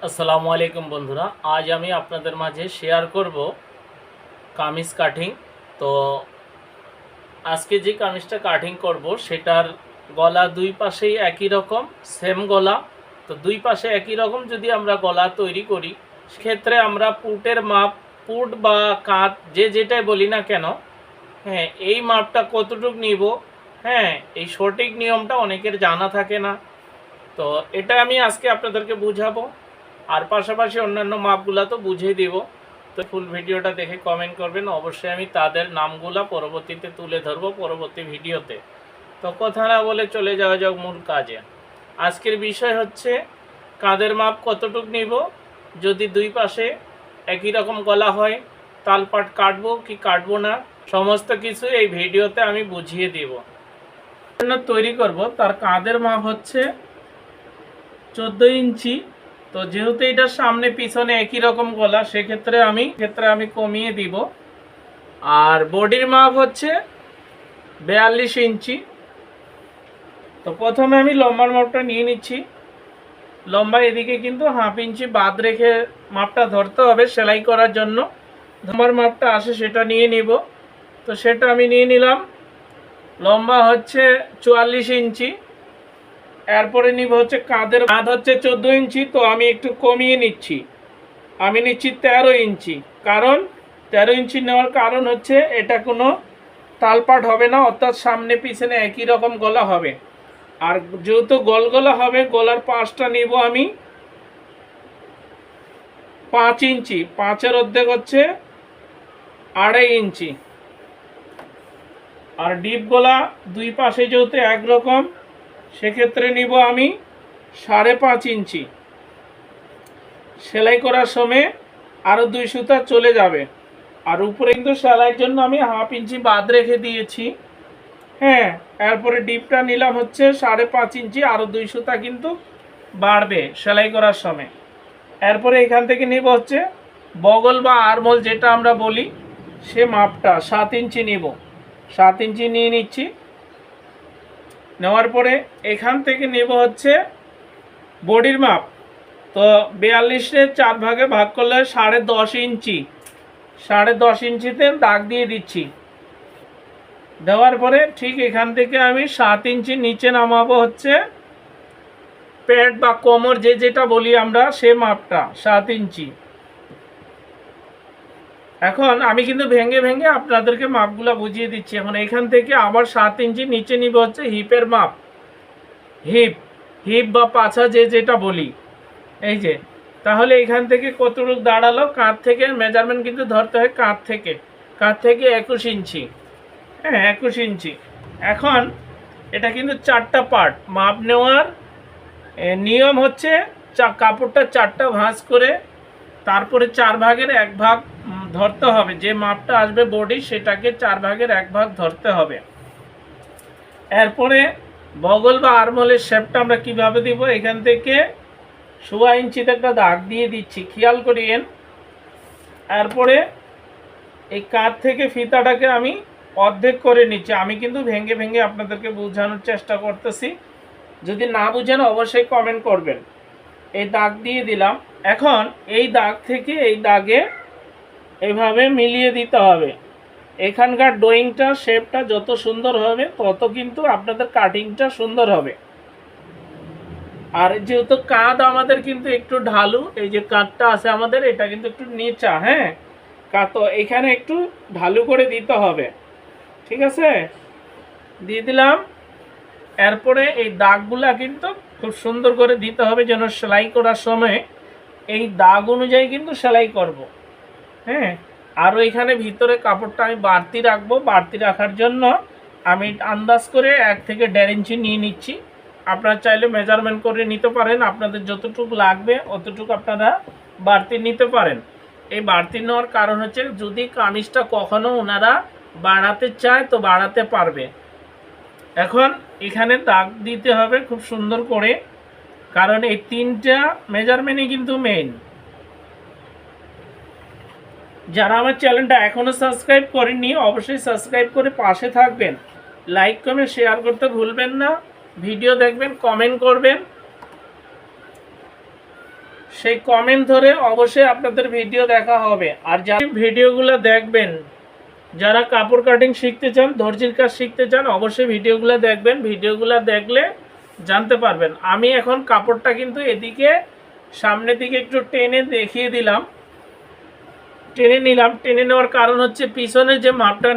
আসসালামু আলাইকুম বন্ধুরা, আজ আমি আপনাদের মাঝে শেয়ার করব কামিজ কাটিং। তো আজকে যে কামিজটা কাটিং করব সেটার গলা দুই পাশেই একই রকম, সেম গলা। তো দুই পাশে একই রকম যদি আমরা গলা তৈরি করি, সেক্ষেত্রে আমরা পুটের মাপ, পুট বা কাঁধ যে যেটাই বলি না কেন, হ্যাঁ, এই মাপটা কতটুকু নিব, হ্যাঁ, এই সঠিক নিয়মটা অনেকের জানা থাকে না। তো এটা আমি আজকে আপনাদেরকে বুঝাবো, আর পাশাপাশি অন্যান্য মাপগুলো তো বুঝিয়ে দিব। তো ফুল ভিডিওটা দেখে কমেন্ট করবেন, অবশ্যই আমি তাদের নামগুলো পরবর্তীতে তুলে ধরবো পরবর্তী ভিডিওতে। তো কথা না বলে চলে যাওয়া যাক মূল কাজে। আজকের বিষয় হচ্ছে কাঁধের মাপ কতটুক নিব, যদি দুই পাশে একই রকম গলা হয় তালপাট কাটবো কি কাটবো না, সমস্ত কিছু এই ভিডিওতে আমি বুঝিয়ে দিব। তৈরি করব তার কাঁধের মাপ হচ্ছে 14 ইঞ্চি। তো যেহেতু এটার সামনে পিছনে একই রকম গলা, সেক্ষেত্রে আমি কমিয়ে দিব। আর বডির মাপ হচ্ছে 42 ইঞ্চি। তো প্রথমে আমি লম্বার মাপটা নিয়ে নিচ্ছি। লম্বা এদিকে কিন্তু হাফ ইঞ্চি বাদ রেখে মাপটা ধরতে হবে সেলাই করার জন্য। লম্বার মাপটা আসে সেটা নিয়ে নিব। তো সেটা আমি নিয়ে নিলাম। লম্বা হচ্ছে 44 ইঞ্চি। এরপরে নিব হচ্ছে কাঁধের কাঁধ হচ্ছে 14 ইঞ্চি। তো আমি একটু কমিয়ে নিচ্ছি, আমি নিচ্ছি 13 ইঞ্চি। কারণ 13 ইঞ্চি নেওয়ার কারণ হচ্ছে এটা কোনো তালপাট হবে না, অর্থাৎ সামনে পিছনে একই রকম গলা হবে। আর যেহেতু গোল গলা হবে, গলার পাঁচটা নিব আমি 5 ইঞ্চি। 5-এর অর্ধেক হচ্ছে 2.5 ইঞ্চি। আর ডিপ গলা দুই পাশে যেহেতু একরকম, সেক্ষেত্রে নিব আমি 5.5 ইঞ্চি। সেলাই করার সময় আরও 2 সুতা চলে যাবে। আর উপরে কিন্তু সেলাইয়ের জন্য আমি হাফ ইঞ্চি বাদ রেখে দিয়েছি। হ্যাঁ, এরপরে ডিপটা নিলাম হচ্ছে 5.5 ইঞ্চি, আরও 2 সুতা কিন্তু বাড়বে সেলাই করার সময়। এরপরে এখান থেকে নিব হচ্ছে বগল বা আরমোল যেটা আমরা বলি, সে মাপটা 7 ইঞ্চি নিব। 7 ইঞ্চি নিয়ে নিচ্ছি। নেওয়ার পরে এখান থেকে নেব হচ্ছে বডির মাপ। তো 42-এর 4 ভাগে ভাগ করলে 10.5 ইঞ্চি। 10.5 ইঞ্চিতে দাগ দিয়ে দিচ্ছি। দেওয়ার পরে ঠিক এখান থেকে আমি 7 ইঞ্চি নিচে নামাবো হচ্ছে পেট বা কোমর যে যেটা বলি আমরা, সে মাপটা 7 ইঞ্চি। এখন আমি কিন্তু ভেঙে ভেঙে আপনাদেরকে মাপগুলো বুঝিয়ে দিচ্ছি। এখন এখান থেকে আবার 7 ইঞ্চি নিচে নিব হচ্ছে হিপের মাপ। হিপ বা পাছা যে যেটা বলি, এই যে। তাহলে এখান থেকে কতটুকু দাঁড়ালো, কাঁধ থেকে মেজারমেন্ট কিন্তু ধরতে হয় কাঁধ থেকে 21 ইঞ্চি। হ্যাঁ, 21 ইঞ্চি। এখন এটা কিন্তু 4টা পার্ট মাপ নেওয়ার নিয়ম হচ্ছে, কাপড়টা 4টা ভাঁজ করে তারপরে 4 ভাগের 1 ভাগ ধরতে হবে। যে মাপটা আসবে বডি, সেটাকে 4 ভাগের 1 ভাগ ধরতে হবে। এরপরে বগল বা আরমোলের শেপটা আমরা কিভাবে দিব, এখান থেকে 16 ইঞ্চিতে একটা দাগ দিয়ে দিচ্ছি, খেয়াল করিয়েন। এরপরে এই কাঁধ থেকে ফিতাটাকে আমি অর্ধেক করে নিচ্ছি। আমি কিন্তু ভেঙে ভেঙে আপনাদেরকে বোঝানোর চেষ্টা করতেছি, যদি না বুঝেন অবশ্যই কমেন্ট করবেন। এই দাগ দিয়ে দিলাম। এখন এই দাগ থেকে এই দাগে এইভাবে মিলিয়ে দিতে হবে। এখানকার ড্রয়িংটা শেপটা যত সুন্দর হবে, তত কিন্তু আপনাদের কাটিংটা সুন্দর হবে। আর যেহেতু কাঁধ আমাদের কিন্তু একটু ঢালু, এই যে কাঁধটা আছে আমাদের, এটা কিন্তু একটু নিচা। হ্যাঁ, তো এখানে একটু ঢালু করে দিতে হবে। ঠিক আছে, দিয়ে দিলাম। এরপরে এই দাগগুলা কিন্তু খুব সুন্দর করে দিতে হবে, যেন সেলাই করার সময় এই দাগ অনুযায়ী কিন্তু সেলাই করব। হ্যাঁ, আরও এখানে ভিতরে কাপড়টা আমি বাড়তি রাখবো। বাড়তি রাখার জন্য আমি আন্দাজ করে 1 থেকে 1.5 ইঞ্চি নিয়ে নিচ্ছি। আপনারা চাইলে মেজারমেন্ট করে নিতে পারেন, আপনাদের যতটুকু লাগবে অতটুকু আপনারা বাড়তি নিতে পারেন। এই বাড়তি নেওয়ার কারণ হচ্ছে, যদি কামিজটা কখনো ওনারা বাড়াতে চায় তো বাড়াতে পারবে। এখন এখানে দাগ দিতে হবে খুব সুন্দর করে, কারণ এই 3টা মেজারমেন্টই কিন্তু মেইন। যারা আমার চ্যানেলটা এখনও সাবস্ক্রাইব করেননি, অবশ্যই সাবস্ক্রাইব করে পাশে থাকবেন। লাইক কমেন্ট শেয়ার করতে ভুলবেন না। ভিডিও দেখবেন, কমেন্ট করবেন। সেই কমেন্ট ধরে অবশ্যই আপনাদের ভিডিও দেখা হবে। আর যারা ভিডিওগুলো দেখবেন, যারা কাপড় কাটিং শিখতে চান, দর্জির কাজ শিখতে চান, অবশ্যই ভিডিওগুলো দেখবেন। ভিডিওগুলো দেখলে জানতে পারবেন। আমি এখন কাপড়টা কিন্তু এদিকে সামনের দিকে একটু টেনে দেখিয়ে দিলাম, টেনে নিলাম। টেনে নেওয়ার কারণ হচ্ছে পিছনের যে মাপটা,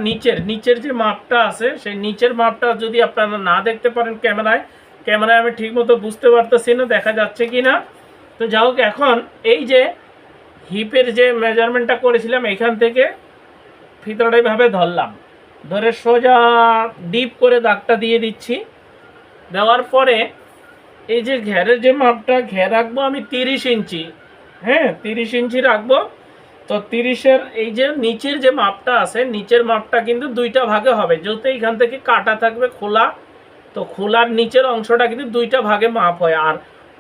নিচের যে মাপটা আছে, সেই নিচের মাপটা যদি আপনারা না দেখতে পারেন ক্যামেরায় আমি ঠিকমতো বুঝতে পারতেছি না দেখা যাচ্ছে কি না। তো যাই হোক, এখন এই যে হিপের যে মেজারমেন্টটা করেছিলাম, এখান থেকে ফিতরটা এইভাবে ধরলাম, ধরে সোজা ডিপ করে দাগটা দিয়ে দিচ্ছি। দেওয়ার পরে এই যে ঘেরের যে মাপটা, ঘের রাখবো আমি 30 ইঞ্চি। হ্যাঁ, 30 ইঞ্চি রাখবো। তো 30-এর এই যে নিচের যে মাপটা আছে, নিচের মাপটা কিন্তু দুইটা ভাগে হবে, যেহেতু এখান থেকে কাটা থাকবে খোলা, তো খোলার নিচের অংশটা কিন্তু দুইটা ভাগে মাপ হয়। আর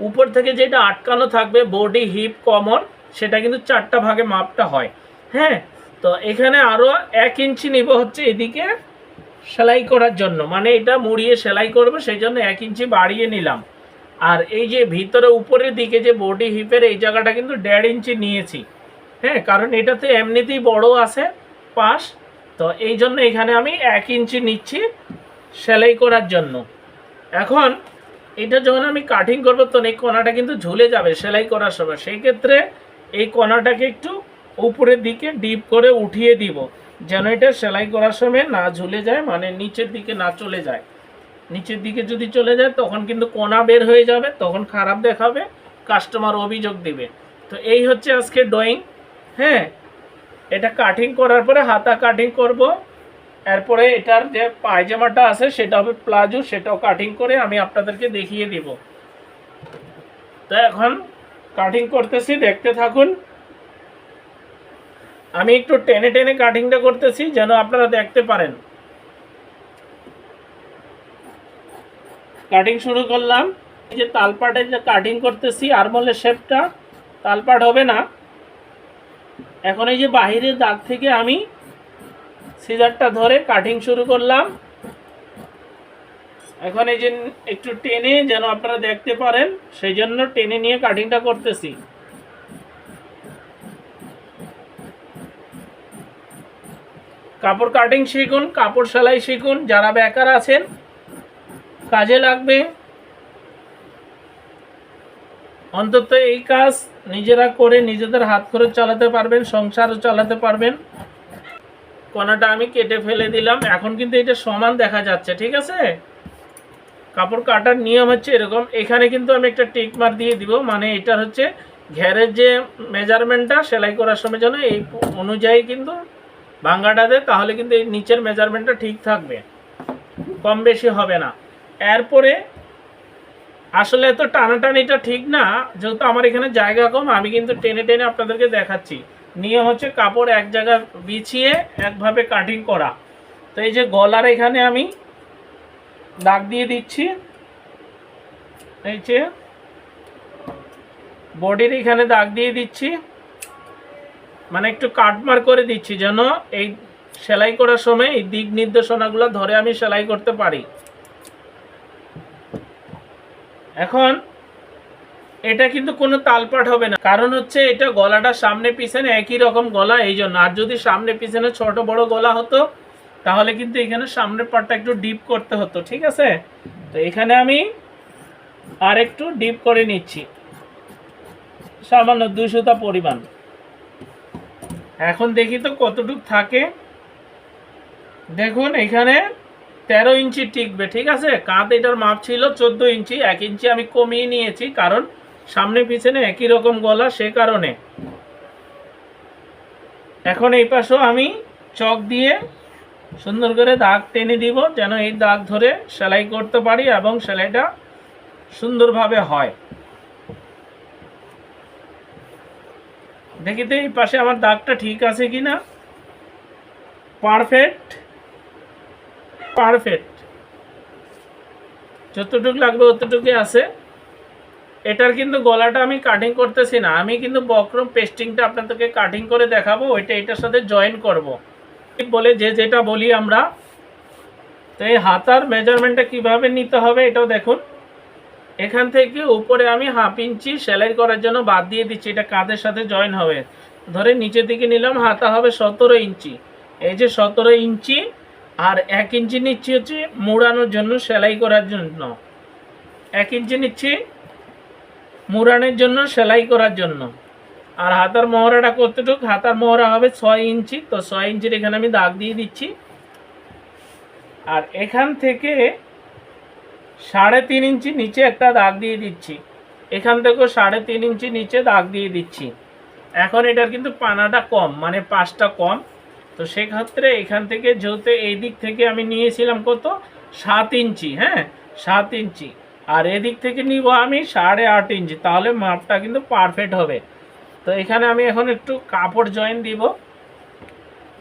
উপর থেকে যেটা আটকানো থাকবে বডি হিপ কমর, সেটা কিন্তু 4টা ভাগে মাপটা হয়। হ্যাঁ, তো এখানে আরও 1 ইঞ্চি নিব হচ্ছে এদিকে সেলাই করার জন্য, মানে এটা মুড়িয়ে সেলাই করবো, সেই জন্য 1 ইঞ্চি বাড়িয়ে নিলাম। আর এই যে ভিতরে উপরের দিকে যে বডি হিপের এই জায়গাটা কিন্তু 1.5 ইঞ্চি নিয়েছি। হ্যাঁ, কারণ এটাতে এমনিতেই বড় আছে পাশ, তো এই জন্য এখানে আমি 1 ইঞ্চি নিচ্ছি সেলাই করার জন্য। এখন এটা যখন আমি কাটিং করবো, তখন এই কোনাটা কিন্তু ঝুলে যাবে সেলাই করার সময়। সেই ক্ষেত্রে এই কোনাটাকে একটু উপরের দিকে ডিপ করে উঠিয়ে দিব, যেন এটা সেলাই করার সময় না ঝুলে যায়, মানে নিচের দিকে না চলে যায়। নিচের দিকে যদি চলে যায় তখন কিন্তু কোনা বের হয়ে যাবে, তখন খারাপ দেখাবে, কাস্টমার অভিযোগ দিবে। তো এই হচ্ছে আজকে ড্রয়িং। হ্যাঁ, এটা কাটিং করার পরে হাতা কাটিং করব। এরপরে এটার যে পায়জামাটা আছে সেটা হবে প্লাজো, সেটাও কাটিং করে আমি আপনাদেরকে দেখিয়ে দিব। তো এখন কাটিং করতেছি, দেখতে থাকুন। আমি একটু টেনে টেনে কাটিংটা করতেছি যেন আপনারা দেখতে পারেন। কাটিং শুরু করলাম। এই যে তালপাটের যে কাটিং করতেছি, আরমোলের শেপটা, তালপাট হবে না। এখন এই যে বাহিরের দাগ থেকে আমি সিজারটা ধরে কাটিং শুরু করলাম। এখন এই যে একটু টেনে যেন আপনারা দেখতে পারেন, সেই জন্য টেনে নিয়ে কাটিংটা করতেছি। কাপড় কাটিং শিখুন, কাপড় সেলাই শিখুন, যারা বেকার আছেন কাজে লাগবে। অন্তত এই কাজ নিজেরা করে নিজেদের হাত খরচ চালাতে পারবেন, সংসারও চালাতে পারবেন। কোনাটা আমি কেটে ফেলে দিলাম। এখন কিন্তু এটা সমান দেখা যাচ্ছে, ঠিক আছে। কাপড় কাটার নিয়ম হচ্ছে এরকম। এখানে কিন্তু আমি একটা টিক মার্ক দিয়ে দিব, মানে এটা হচ্ছে ঘেরের যে মেজারমেন্টটা সেলাই করার সময় যেন এই অনুযায়ী কিন্তু ভাঙ্গাটা দেয়, তাহলে কিন্তু এই নিচের মেজারমেন্টটা ঠিক থাকবে, কম বেশি হবে না। এরপরে আসলে এত টানাটানিটা ঠিক না, যেহেতু আমার এখানে জায়গা কম, আমি কিন্তু টেনে টেনে আপনাদেরকে দেখাচ্ছি। নিয়ম হচ্ছে কাপড় এক জায়গায় বিছিয়ে একভাবে কাটিং করা। তো এই যে গলার এখানে আমি দাগ দিয়ে দিচ্ছি, এই যে বডির এখানে দাগ দিয়ে দিচ্ছি, মানে একটু কাটমার করে দিচ্ছি যেন এই সেলাই করার সময় এই দিক নির্দেশনাগুলো ধরে আমি সেলাই করতে পারি। এখন এটা কিন্তু কোনো তালপাট হবে না, কারণ হচ্ছে এটা গলাটা সামনে পিছনে একই রকম গলা, এই জন্য। আর যদি সামনে পিছনে ছোট বড় গলা হতো তাহলে কিন্তু এখানে সামনের পাটটা একটু ডিপ করতে হতো, ঠিক আছে। তো এখানে আমি আর একটু ডিপ করে নিচ্ছি, সামান্য 2 সুতা পরিমাণ। এখন দেখি তো কতটুক থাকে। দেখুন এখানে 13 ইঞ্চি টিকবে, ঠিক আছে। কাঁধ এটার মাপ ছিল 14 ইঞ্চি, 1 ইঞ্চি আমি কমিয়ে নিয়েছি, কারণ সামনে পিছনে একই রকম গলা, সে কারণে। এখন এই পাশেও আমি চক দিয়ে সুন্দর করে দাগ টেনে দিব, যেন এই দাগ ধরে সেলাই করতে পারি এবং সেলাইটা সুন্দরভাবে হয়। দেখি তো এই পাশে আমার দাগটা ঠিক আছে কিনা। পারফেক্ট পারফেক্ট, যতটুকু লাগবে অতটুকুই আছে। এটার কিন্তু গলাটা আমি কাটিং করতেছি না, আমি কিন্তু বক্রম পেস্টিংটা আপনাদেরকে কাটিং করে দেখাবো, ওইটা এটার সাথে জয়েন করব বলে যে যেটা বলি আমরা। তো এই হাতার মেজারমেন্টটা কিভাবে নিতে হবে এটাও দেখুন। এখান থেকে উপরে আমি 1/2 ইঞ্চি সেলাই করার জন্য বাদ দিয়ে দিচ্ছি, এটা কাঁধের সাথে জয়েন হবে। ধরে নিচের দিকে নিলাম, হাতা হবে 17 ইঞ্চি। এই যে 17 ইঞ্চি, আর 1 ইঞ্চি নিচ্ছি হচ্ছে মুড়ানোর জন্য, সেলাই করার জন্য 1 ইঞ্চি নিচ্ছি মুড়ানোর জন্য, সেলাই করার জন্য। আর হাতার মহড়াটা কতটুকু? হাতার মহড়া হবে 6 ইঞ্চি। তো 6 ইঞ্চির এখানে আমি দাগ দিয়ে দিচ্ছি। আর এখান থেকে 3.5 ইঞ্চি নিচে একটা দাগ দিয়ে দিচ্ছি, এখান থেকেও 3.5 ইঞ্চি নিচে দাগ দিয়ে দিচ্ছি। এখন এটার কিন্তু পানাটা কম, মানে পাশটা কম। তো সেক্ষেত্রে এখান থেকে যেহেতু এই দিক থেকে আমি নিয়েছিলাম কত, 7 ইঞ্চি, হ্যাঁ 7 ইঞ্চি, আর এদিক থেকে নিব আমি 8.5 ইঞ্চি, তাহলে মাপটা কিন্তু পারফেক্ট হবে। তো এখানে আমি এখন একটু কাপড় জয়েন দিব,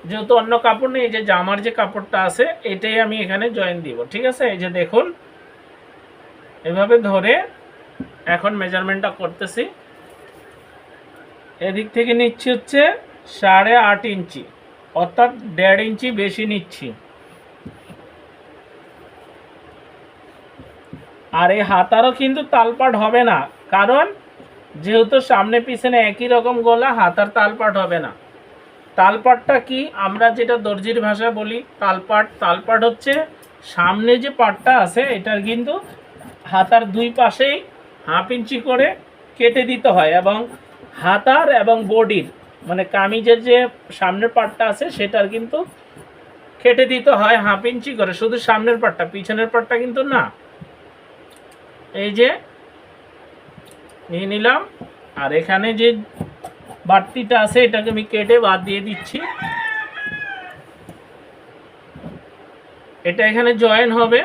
যেহেতু অন্য কাপড় নেই, এই যে জামার যে কাপড়টা আছে এটাই আমি এখানে জয়েন দিব। ঠিক আছে, এই যে দেখুন এভাবে ধরে এখন মেজারমেন্টটা করতেছি। এদিক থেকে নিচ্ছি হচ্ছে 8.5 ইঞ্চি, অর্থাৎ 1.5 ইঞ্চি বেশি নিচ্ছি। আর এই হাতারও কিন্তু তালপাট হবে না, কারণ যেহেতু সামনে পিছনে একই রকম গলা, হাতার তালপাট হবে না। তালপাটটা কি, আমরা যেটা দর্জির ভাষায় বলি তালপাট, তালপাট হচ্ছে সামনে যে পাটটা আছে এটার কিন্তু হাতার দুই পাশেই 1/2 ইঞ্চি করে কেটে দিতে হয়, এবং হাতার এবং বডির মানে কামিজের যে সামনের পাটটা আছে সেটার কিন্তু কেটে দিতে হয় 1/2 ইঞ্চি করে, শুধু সামনের পাটটা, পিছনের পাটটা কিন্তু না। এই যে নিয়ে নিলাম, আর এখানে যে বাড়তিটা আছে এটাকে আমি কেটে বাদ দিয়ে দিচ্ছি। এটা এখানে জয়েন হবে।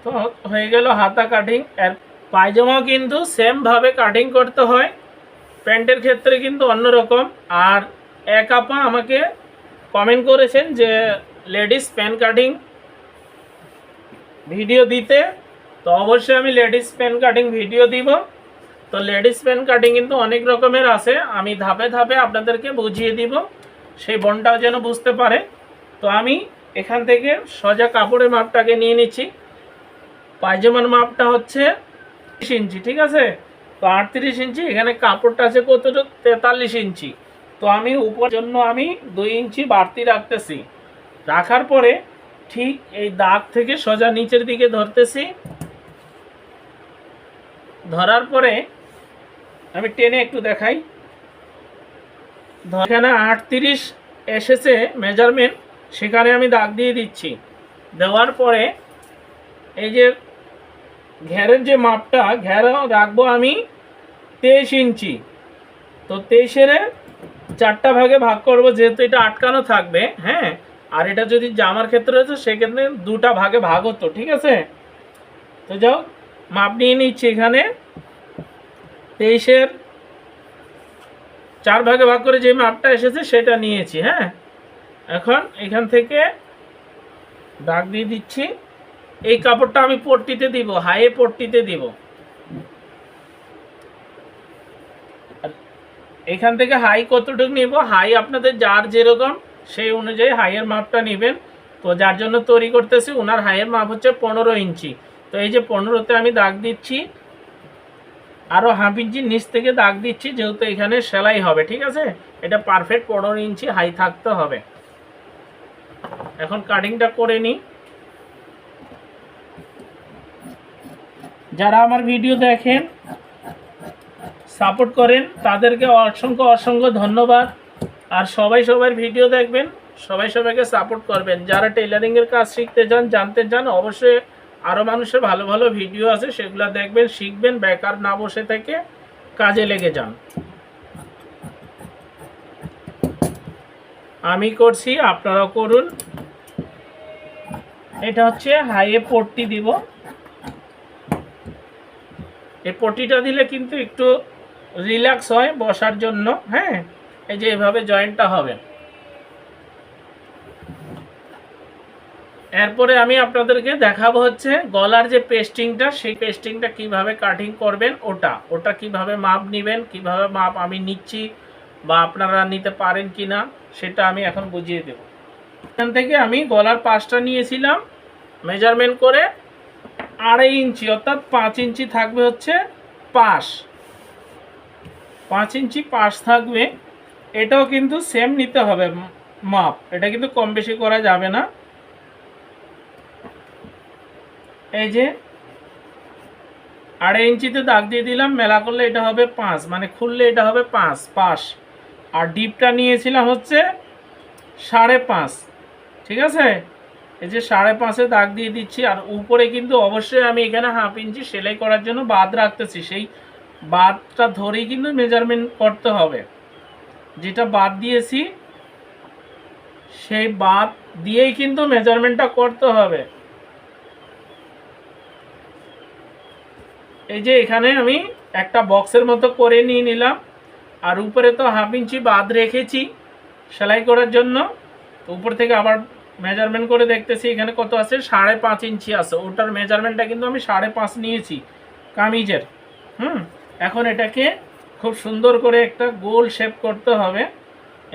তো হয়ে গেল হাতা কাটিং। আর পায়জামাও কিন্তু সেমভাবে কাটিং করতে হয়, প্যান্টের ক্ষেত্রে কিন্তু অন্যরকম। আর এক আপা আমাকে কমেন্ট করেছেন যে লেডিস প্যান্ট কাটিং ভিডিও দিতে, তো অবশ্যই আমি লেডিস প্যান্ট কাটিং ভিডিও দিব। তো লেডিস প্যান্ট কাটিং কিন্তু অনেক রকমের আছে, আমি ধাপে ধাপে আপনাদেরকে বুঝিয়ে দিব, সেই বোনটাও যেন বুঝতে পারে। তো আমি এখান থেকে সোজা কাপড়ের মাপটাকে নিয়ে নিচ্ছি। পায়জামার মাপটা হচ্ছে 30 ইঞ্চি, ঠিক আছে। তো 38 ইঞ্চি, এখানে কাপড়টা আছে কতটুকু, 43 ইঞ্চি। তো আমি উপরের জন্য আমি 2 ইঞ্চি বাড়তি রাখতেছি। রাখার পরে ঠিক এই দাগ থেকে সোজা নিচের দিকে ধরতেছি। ধরার পরে আমি টেনে একটু দেখাই, এখানে 38 এসেছে মেজারমেন্ট, সেখানে আমি দাগ দিয়ে দিচ্ছি। দেওয়ার পরে এই যে ঘেরের যে মাপটা, ঘের রাখবো আমি 23 ইঞ্চি। তো 23-এর 4টা ভাগে ভাগ করব, যেহেতু এটা আটকানো থাকবে, হ্যাঁ। আর এটা যদি জামার ক্ষেত্রে হতো সেক্ষেত্রে 2টা ভাগে ভাগ হতো, ঠিক আছে। তো যাও মাপ নিয়ে নিচ্ছি, এখানে 23-এর 4 ভাগে ভাগ করে যে মাপটা এসেছে সেটা নিয়েছি, হ্যাঁ। এখন এখান থেকে দাগ দিয়ে দিচ্ছি। এই কাপড়টা আমি পট্টিতে দিব, হাইয়ে পট্টিতে দিব। এখান থেকে হাই কতটুকু নিব, হাই আপনাদের যার যেরকম সেই অনুযায়ী হাইয়ের মাপটা নেবেন। তো যার জন্য তৈরি করতেছি ওনার হাইয়ের মাপ হচ্ছে 15 ইঞ্চি। তো এই যে 15তে আমি দাগ দিচ্ছি, আরও 1/2 ইঞ্চি নিচ থেকে দাগ দিচ্ছি, যেহেতু এখানে সেলাই হবে, ঠিক আছে। এটা পারফেক্ট 15 ইঞ্চি হাই থাকতে হবে। এখন কাটিংটা করে নিই। যারা আমার ভিডিও দেখেন, সাপোর্ট করেন, তাদেরকে অসংখ্য অসংখ্য ধন্যবাদ। আর সবাই সবার ভিডিও দেখবেন, সবাই সবাইকে সাপোর্ট করবেন। যারা টেলারিংয়ের কাজ শিখতে চান, জানতে চান, অবশ্যই আরও মানুষের ভালো ভালো ভিডিও আছে, সেগুলো দেখবেন, শিখবেন, বেকার না বসে থেকে কাজে লেগে যান। আমি করছি, আপনারাও করুন। এটা হচ্ছে হাইয়ে পট্টি দিব। এই পট্টিটা দিলে কিন্তু একটু রিল্যাক্স হয় বসার জন্য, হ্যাঁ। এই যে এভাবে জয়েন্টটা হবে। এরপরে আমি আপনাদেরকে দেখাবো হচ্ছে গলার যে পেস্টিংটা, সেই পেস্টিংটা কিভাবে কাটিং করবেন, ওটা কিভাবে মাপ নেবেন, কিভাবে মাপ আমি নিচ্ছি বা আপনারা নিতে পারেন কি না, সেটা আমি এখন বুঝিয়ে দেব। এখান থেকে আমি গলার পাশটা নিয়েছিলাম মেজারমেন্ট করে 2.5 ইঞ্চি অর্থাৎ 5 ইঞ্চি থাকবে হচ্ছে পাশ, 5 ইঞ্চি পাশ থাকবে। এটাও কিন্তু সেম নিতে হবে মাপ, এটা কিন্তু কম বেশি করা যাবে না। এই যে 2.5 ইঞ্চিতে দাগ দিয়ে দিলাম, মেলা করলে এটা হবে 5, মানে খুললে এটা হবে 5 পাশ। আর ডিপটা নিয়েছিলাম হচ্ছে 5.5, ঠিক আছে। এই যে 5.5-এ দাগ দিয়ে দিচ্ছি। আর উপরে কিন্তু অবশ্যই আমি এখানে 1/2 ইঞ্চি সেলাই করার জন্য বাদ রাখতেছি, সেই বাদটা ধরেই কিন্তু মেজারমেন্ট করতে হবে। যেটা বাদ দিয়েছি সেই বাদ দিয়েই কিন্তু মেজারমেন্টটা করতে হবে। এই যে এখানে আমি একটা বক্সের মতো করে নিয়ে নিলাম, আর উপরে তো 1/2 ইঞ্চি বাদ রেখেছি সেলাই করার জন্য। উপর থেকে আবার মেজারমেন্ট করে দেখতেছি এখানে কত আছে, 5.5 ইঞ্চি আছে। ওটার মেজারমেন্টটা কিন্তু আমি 5.5 নিয়েছি কামিজের। এখন এটাকে খুব সুন্দর করে একটা গোল শেপ করতে হবে।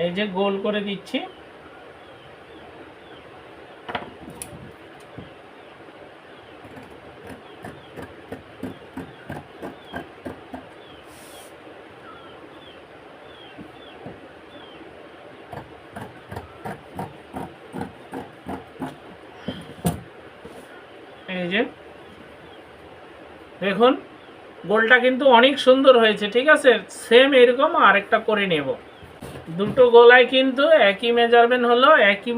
এই যে গোল করে দিচ্ছি। এই যে দেখুন গোলটা কিন্তু অনেক সুন্দর হয়েছে, ঠিক আছে। সেম এরকম আরেকটা করে নেব। দুটো গলায় কিন্তু একই মেজারমেন্ট হলো, একই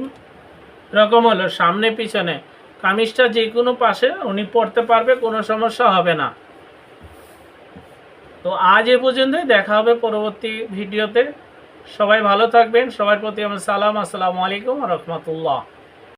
রকম হলো সামনে পিছনে। কামিজটা যে কোনো পাশে উনি পরতে পারবে, কোনো সমস্যা হবে না। তো আজ এ পর্যন্তই, দেখা হবে পরবর্তী ভিডিওতে। সবাই ভালো থাকবেন, সবার প্রতি আমার সালাম। আসসালামু আলাইকুম ওয়া রাহমাতুল্লাহ।